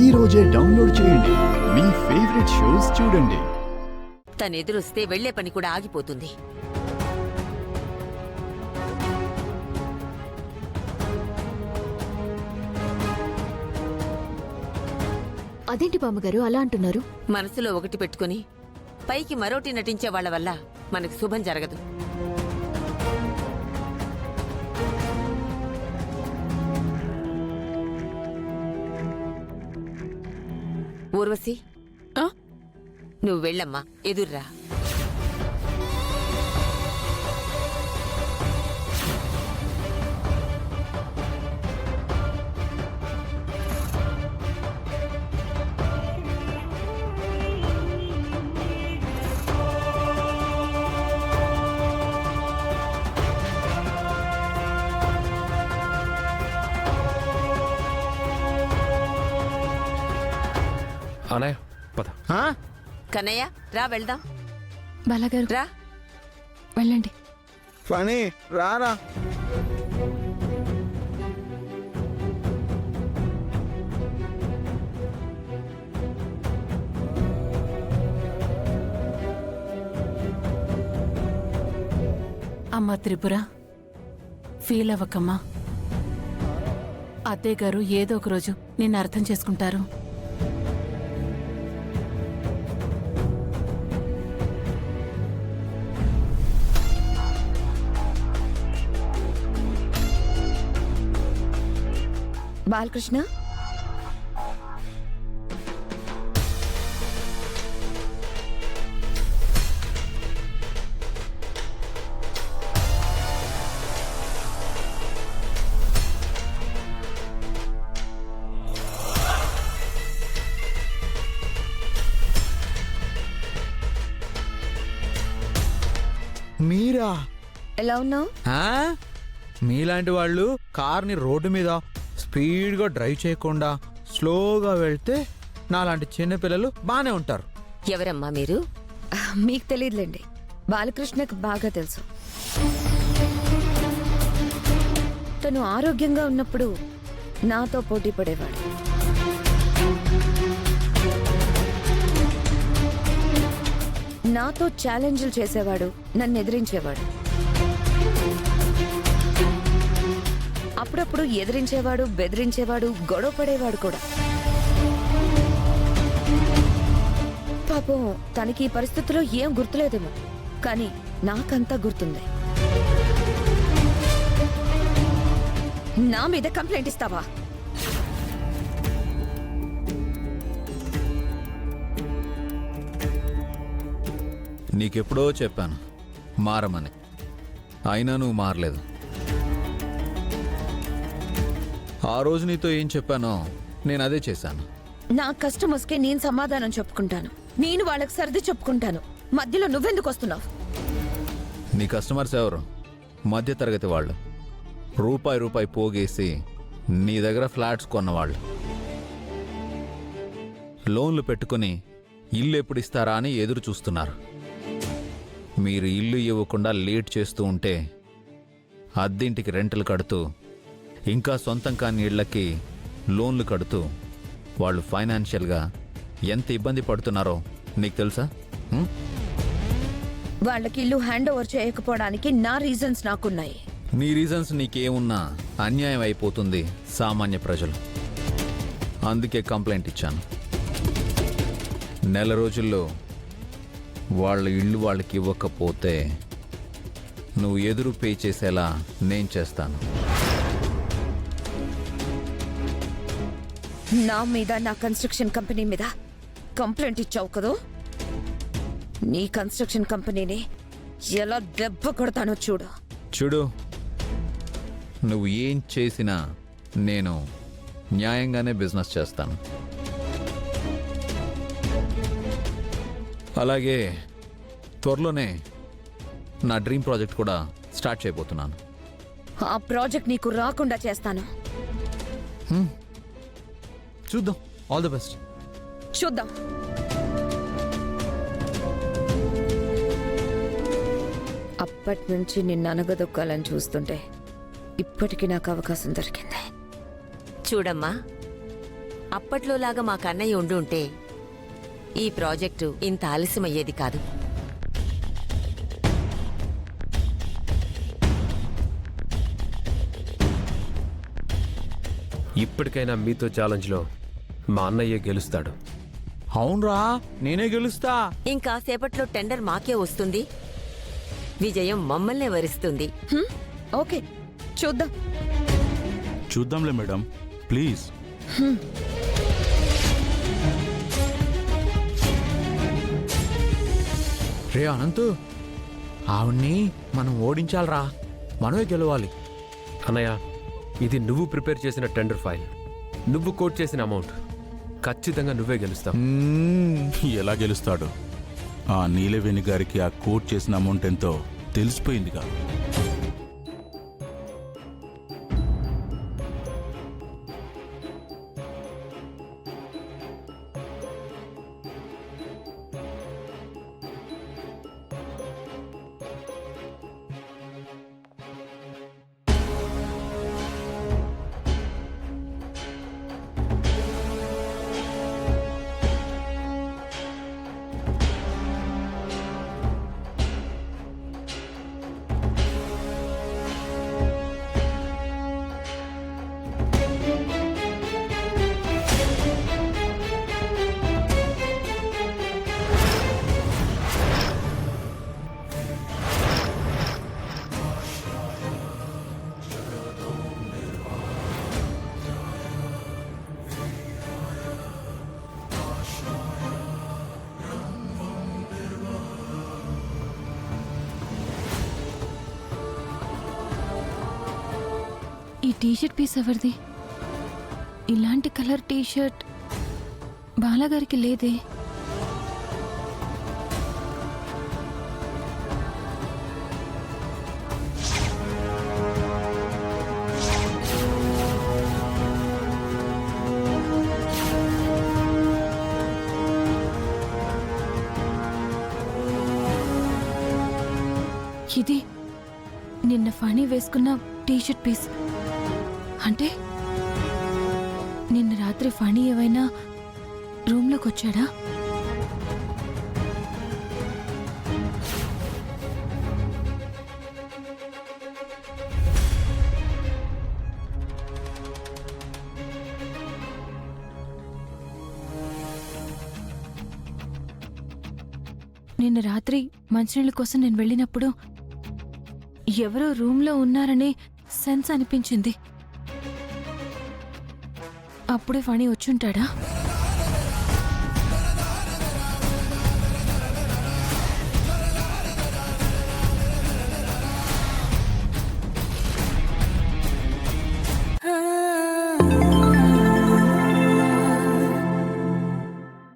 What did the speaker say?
ఈ రోజే డౌన్లోడ్ చేయండి. మీ ఫేవరెట్ షోస్ చూడండి. తనెదురొస్తే వెళ్లే పని కూడా ఆగిపోతుంది. అదేంటి బామ్మగారు అలా అంటున్నారు? మనసులో ఒకటి పెట్టుకుని పైకి మరోటి నటించే వాళ్ల వల్ల మనకు శుభం జరగదు. ఊర్వశి, నువ్వు వెళ్ళమ్మా, ఎదుర్రా. అనయ్య పద. కన్నయ్య రా, వెళ్దాం. బాలాగారు రా, వెళ్ళండి. ఫనీ రారా. అమ్మా త్రిపుర, ఫీల్ అవ్వకమ్మా. అత్తయ్య గారు ఏదో ఒక రోజు నిన్ను అర్థం చేసుకుంటారు. బాలకృష్ణ, మీరా? ఎలా ఉన్నావు? మీలాంటి వాళ్ళు కార్ని రోడ్డు మీద స్పీడ్గా డ్రైవ్ చేయకుండా స్లోగా వెళ్తే నాలాంటి చిన్నపిల్లలు బానే ఉంటారు. ఎవరమ్మా మీరు? మీకు తెలియదులేండి, బాలకృష్ణకు బాగా తెలుసు. తను ఆరోగ్యంగా ఉన్నప్పుడు నాతో పోటీ పడేవాడు. నాతో ఛాలెంజ్లు చేసేవాడు, నన్ను ఎదిరించేవాడు. అప్పుడప్పుడు ఎదిరించేవాడు, బెదిరించేవాడు, గొడవ పడేవాడు కూడా. పాపం తనకి ఈ పరిస్థితిలో ఏం గుర్తులేదేమో, కానీ నాకంతా గుర్తుంది. నా మీద కంప్లైంట్ ఇస్తావా? నీకెప్పుడో చెప్పాను మారమని, అయినా నువ్వు మారలేదు. ఆ రోజు నీతో ఏం చెప్పానో నేను అదే చేశాను. నా కష్టం వస్తే నేను సమాధానం చెప్పుకుంటాను, నేను వాళ్ళకి సర్ది చెప్పుకుంటాను. మధ్యలో నువ్వెందుకు వస్తున్నావు? నీ కస్టమర్స్ ఎవరు? మధ్యతరగతి వాళ్ళు, రూపాయి పోగేసి నీ దగ్గర ఫ్లాట్స్ కొన్నవాళ్ళు, లోన్లు పెట్టుకుని ఇల్లు ఎప్పుడు ఇస్తారా అని ఎదురు చూస్తున్నారు. మీరు ఇల్లు ఇవ్వకుండా లేట్ చేస్తూ ఉంటే అద్దెంటికి రెంటలు కడుతూ, ఇంకా సొంతం కాని ఇళ్లకి లోన్లు కడుతూ వాళ్ళు ఫైనాన్షియల్గా ఎంత ఇబ్బంది పడుతున్నారో నీకు తెలుసా? వాళ్ళకి ఇల్లు హ్యాండ్ ఓవర్ చేయకపోవడానికి నా రీజన్స్ నాకున్నాయి. నీ రీజన్స్ నీకేమున్నా అన్యాయం అయిపోతుంది సామాన్య ప్రజలు. అందుకే కంప్లైంట్ ఇచ్చాను. నెల రోజుల్లో వాళ్ళ ఇల్లు వాళ్ళకి ఇవ్వకపోతే నువ్వు ఎదురు పే చేసేలా నేను చేస్తాను. నా మీద, నా కన్స్ట్రక్షన్ కంపెనీ మీద కంప్లైంట్ ఇచ్చావు కదూ? నీ కన్స్ట్రక్షన్ కంపెనీని ఎలా దెబ్బ కొడతానో చూడు. చూడు, నువ్వు ఏం చేసినా నేను న్యాయంగానే బిజినెస్ చేస్తాను. అలాగే త్వరలోనే నా డ్రీమ్ ప్రాజెక్ట్ కూడా స్టార్ట్ చేయబోతున్నాను. ఆ ప్రాజెక్ట్ నీకు రాకుండా చేస్తాను. చూద్దాం. All the best. చూద్దాం. అప్పటి నుంచి నిన్ను అనగదొక్కాలని చూస్తుంటే ఇప్పటికీ నాకు అవకాశం దొరికింది. చూడమ్మా, అప్పట్లోలాగా మా కన్నయ్య ఉండుంటే ఈ ప్రాజెక్టు ఇంత ఆలస్యమయ్యేది కాదు. ఇప్పటికైనా మీతో ఛాలెంజ్లో మా అన్నయ్య గెలుస్తాడు. అవునరా, నేనే గెలుస్తా. ఇంకా సేపట్లో టెండర్ మాకే వస్తుంది, విజయం మమ్మల్నే వరిస్తుంది. ఓకే, చూద్దాం. చూద్దాంలే మేడం, ప్లీజ్. రే అనంతు, ఆవిడ్ని మనం ఓడించాలరా, మనమే గెలవాలి. అన్నయ్య, ఇది నువ్వు ప్రిపేర్ చేసిన టెండర్ ఫైల్, నువ్వు కోట్ చేసిన అమౌంట్. ఖచ్చితంగా నువ్వే గెలుస్తావు. ఎలా గెలుస్తాడు? ఆ నీలవేణి గారికి ఆ కోట్ చేసిన అమౌంట్ ఎంతో తెలిసిపోయిందిగా. ఈ టీషర్ట్ పీస్ ఎవరిది? ఇలాంటి కలర్ టీషర్ట్ బాలాగారికి లేదే. ఇది నిన్న ఫణి వేసుకున్న టీషర్ట్ పీస్. అంటే నిన్న రాత్రి ఫణి ఏవైనా రూమ్లోకి వచ్చాడా? నిన్న రాత్రి మంచినీళ్ళ కోసం నేను వెళ్ళినప్పుడు ఎవరో రూమ్లో ఉన్నారనే సెన్స్ అనిపించింది. అప్పుడే ఫణి వచ్చుంటాడా?